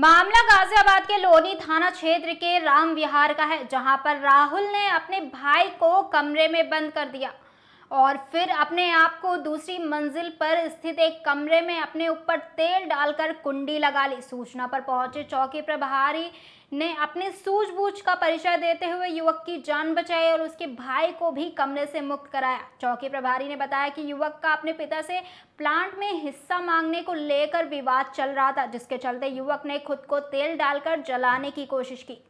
मामला गाजियाबाद के लोनी थाना क्षेत्र के राम विहार का है, जहां पर राहुल ने अपने भाई को कमरे में बंद कर दिया और फिर अपने आप को दूसरी मंजिल पर स्थित एक कमरे में अपने ऊपर तेल डालकर कुंडी लगा ली। सूचना पर पहुंचे चौकी प्रभारी ने अपने सूझबूझ का परिचय देते हुए युवक की जान बचाई और उसके भाई को भी कमरे से मुक्त कराया। चौकी प्रभारी ने बताया कि युवक का अपने पिता से प्लांट में हिस्सा मांगने को लेकर विवाद चल रहा था, जिसके चलते युवक ने खुद को तेल डालकर जलाने की कोशिश की।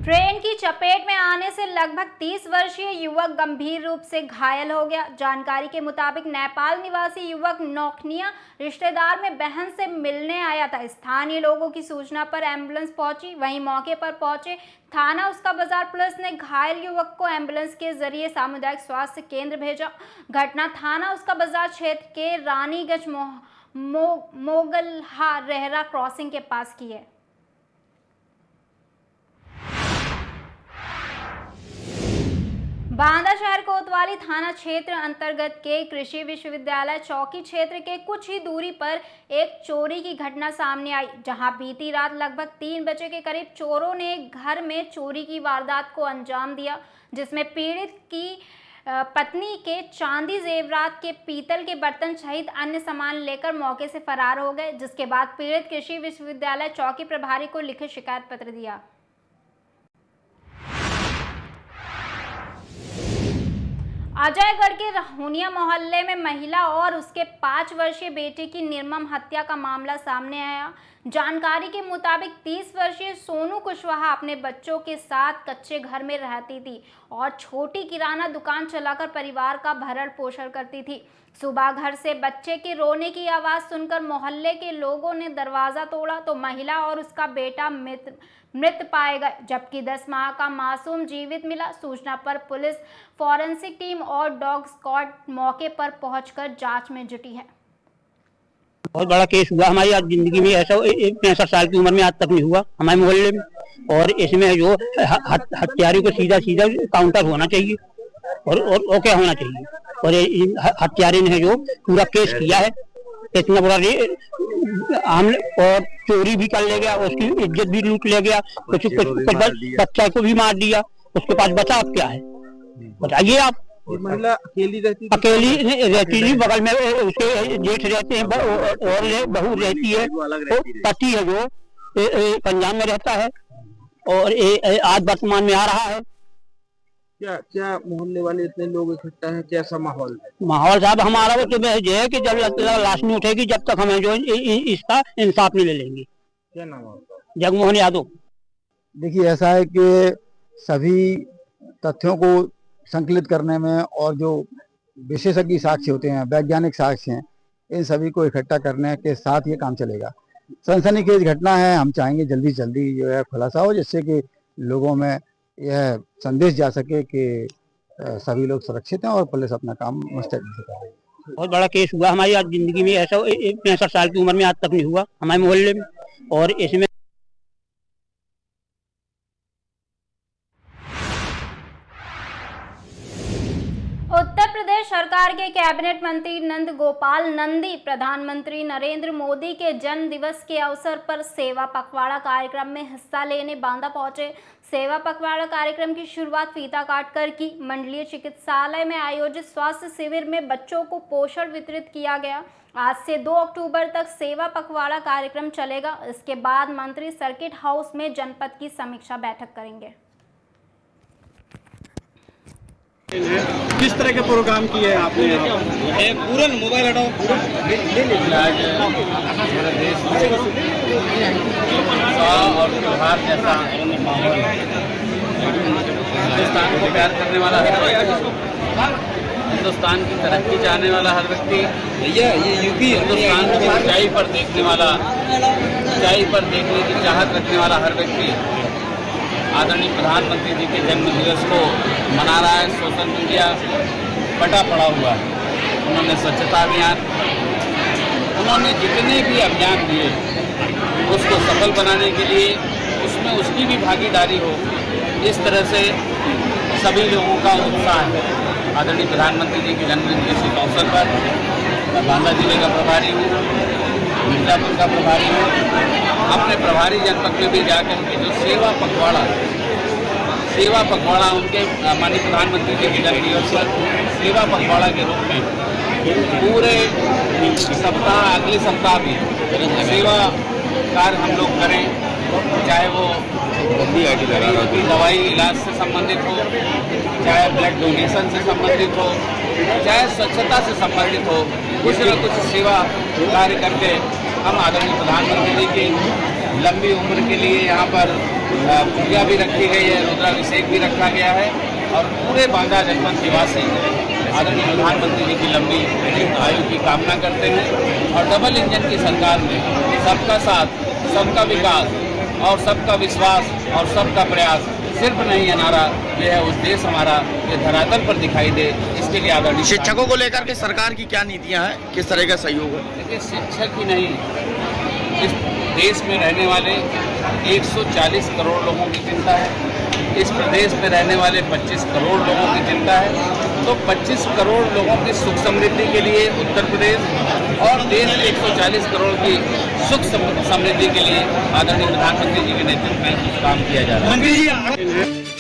ट्रेन की चपेट में आने से लगभग 30 वर्षीय युवक गंभीर रूप से घायल हो गया। जानकारी के मुताबिक नेपाल निवासी युवक नौखनिया रिश्तेदार में बहन से मिलने आया था। स्थानीय लोगों की सूचना पर एम्बुलेंस पहुंची। वहीं मौके पर पहुंचे थाना उसका बाजार पुलिस ने घायल युवक को एम्बुलेंस के जरिए सामुदायिक स्वास्थ्य केंद्र भेजा। घटना थाना उसका बाजार क्षेत्र के रानीगंज मोगलहा रेहरा क्रॉसिंग के पास की है। बांदा शहर कोतवाली थाना क्षेत्र अंतर्गत के कृषि विश्वविद्यालय चौकी क्षेत्र के कुछ ही दूरी पर एक चोरी की घटना सामने आई, जहां बीती रात लगभग 3 बजे के करीब चोरों ने एक घर में चोरी की वारदात को अंजाम दिया, जिसमें पीड़ित की पत्नी के चांदी जेवरात के पीतल के बर्तन सहित अन्य सामान लेकर मौके से फरार हो गए। जिसके बाद पीड़ित कृषि विश्वविद्यालय चौकी प्रभारी को लिखित शिकायत पत्र दिया। अजयगढ़ के रहोनिया मोहल्ले में महिला और उसके 5 वर्षीय बेटे की निर्मम हत्या का मामला सामने आया। जानकारी के मुताबिक 30 वर्षीय सोनू कुशवाहा अपने बच्चों के साथ कच्चे घर में रहती थी और छोटी किराना दुकान चलाकर परिवार का भरण पोषण करती थी। सुबह घर से बच्चे के रोने की आवाज़ सुनकर मोहल्ले के लोगों ने दरवाज़ा तोड़ा तो महिला और उसका बेटा मृत पाए गए, जबकि 10 माह का मासूम जीवित मिला। सूचना पर पुलिस, फॉरेंसिक टीम और डॉग स्क्वाड मौके पर पहुंचकर जांच में जुटी है। बहुत बड़ा केस हुआ हमारी आज जिंदगी में, ऐसा 65 साल की उम्र में आज तक नहीं हुआ हमारे मोहल्ले में। और इसमें जो हत्यारे को सीधा सीधा काउंटर होना चाहिए और क्या होना चाहिए। और हत्यारे ने जो पूरा केस किया है, इतना बड़ा और चोरी भी कर ले गया, उसकी इज्जत भी लूट ले गया, कुछ बच्चा को भी मार दिया। उसके पास बचाव क्या है बताइए आप। महिला अकेली रहती थी, बगल में उसके जेठ रहते हैं और बहू रहती है, तो पति है जो पंजाब में रहता है और आज वर्तमान में आ रहा है। क्या मोहल्ले वाले इतने लोग इकट्ठा हैं, कैसा माहौल है? माहौल साहब हमारा तो जो है कि जब लाश नहीं उठेगी जब तक हमें जो इसका इंसाफ नहीं ले लेंगे। क्या नाम है? जगमोहन यादव। देखिए ऐसा है कि सभी तथ्यों को संकलित करने में और जो विशेषज्ञ साक्ष्य होते हैं, वैज्ञानिक साक्ष्य हैं, इन सभी को इकट्ठा करने के साथ ये काम चलेगा। सनसनीखेज घटना है, हम चाहेंगे जल्दी से जल्दी जो है खुलासा हो, जिससे कि लोगों में यह संदेश जा सके कि सभी लोग सुरक्षित हैं और पुलिस अपना काम मुस्तैदी से कर रही है। बहुत बड़ा केस हुआ हमारी आज जिंदगी में, ऐसा 65 साल की उम्र में आज तक नहीं हुआ हमारे मोहल्ले में। और इसमें उत्तर प्रदेश सरकार के कैबिनेट मंत्री नंद गोपाल नंदी प्रधानमंत्री नरेंद्र मोदी के जन्म दिवस के अवसर पर सेवा पखवाड़ा कार्यक्रम में हिस्सा लेने बांदा पहुंचे। सेवा पखवाड़ा कार्यक्रम की शुरुआत फीता काटकर की। मंडलीय चिकित्सालय में आयोजित स्वास्थ्य शिविर में बच्चों को पोषण वितरित किया गया। आज से 2 अक्टूबर तक सेवा पखवाड़ा कार्यक्रम चलेगा। इसके बाद मंत्री सर्किट हाउस में जनपद की समीक्षा बैठक करेंगे। किस तरह के प्रोग्राम किए हैं आपने? पूरा मोबाइल हटाओ। हमारे देश में उत्साह और त्योहार जैसा माहौल है। हिंदुस्तान को प्यार करने वाला हर व्यक्ति, हिंदुस्तान की तरक्की चाहने वाला हर व्यक्ति, ये यूपी हिंदुस्तान की ऊंचाई पर देखने वाला, ऊंचाई पर देखने की चाहत रखने वाला हर व्यक्ति आदरणीय प्रधानमंत्री जी के जन्म दिवस को मना रहा है। सोशल मीडिया पटा पड़ा हुआ है। उन्होंने स्वच्छता अभियान, उन्होंने जितने भी अभियान दिए उसको सफल बनाने के लिए उसमें उसकी भी भागीदारी हो, इस तरह से सभी लोगों का उत्साह है। आदरणीय प्रधानमंत्री जी के जन्मदिन के शुभ अवसर पर मैं बांदा जिले का प्रभारी हूँ, मिर्जापुर का प्रभारी हूँ। अपने प्रभारी जनपद में भी जाकर के जो सेवा पखवाड़ा उनके माननीय प्रधानमंत्री जी के जन्मदिवस पर सेवा पखवाड़ा के रूप में पूरे सप्ताह, अगले सप्ताह भी सेवा कार्य हम लोग करें, चाहे वो दवाई इलाज से संबंधित हो, चाहे ब्लड डोनेशन से संबंधित हो, चाहे स्वच्छता से संबंधित हो, कुछ न कुछ सेवा कार्य करके हम आदरणीय प्रधानमंत्री जी की लंबी उम्र के लिए यहाँ पर पूजा भी रखी गई है, रुद्राभिषेक भी रखा गया है और पूरे बांदा जनपद निवासी आदरणीय प्रधानमंत्री जी की लंबी आयु की कामना करते हैं। और डबल इंजन की सरकार में सबका साथ, सबका विकास और सबका विश्वास और सबका प्रयास सिर्फ नहीं है नारा, यह है उद्देश्य हमारा, ये धरातल पर दिखाई दे, इसके लिए आदरणीय शिक्षकों को लेकर के सरकार की क्या नीतियां हैं, किस तरह का सहयोग है? देखिए, शिक्षक ही नहीं, इस देश में रहने वाले 140 करोड़ लोगों की चिंता है, इस प्रदेश में रहने वाले 25 करोड़ लोगों की चिंता है। तो 25 करोड़ लोगों की सुख समृद्धि के लिए उत्तर प्रदेश और देश के 140 करोड़ की सुख समृद्धि के लिए आदरणीय प्रधानमंत्री जी के नेतृत्व में काम किया जा रहा है।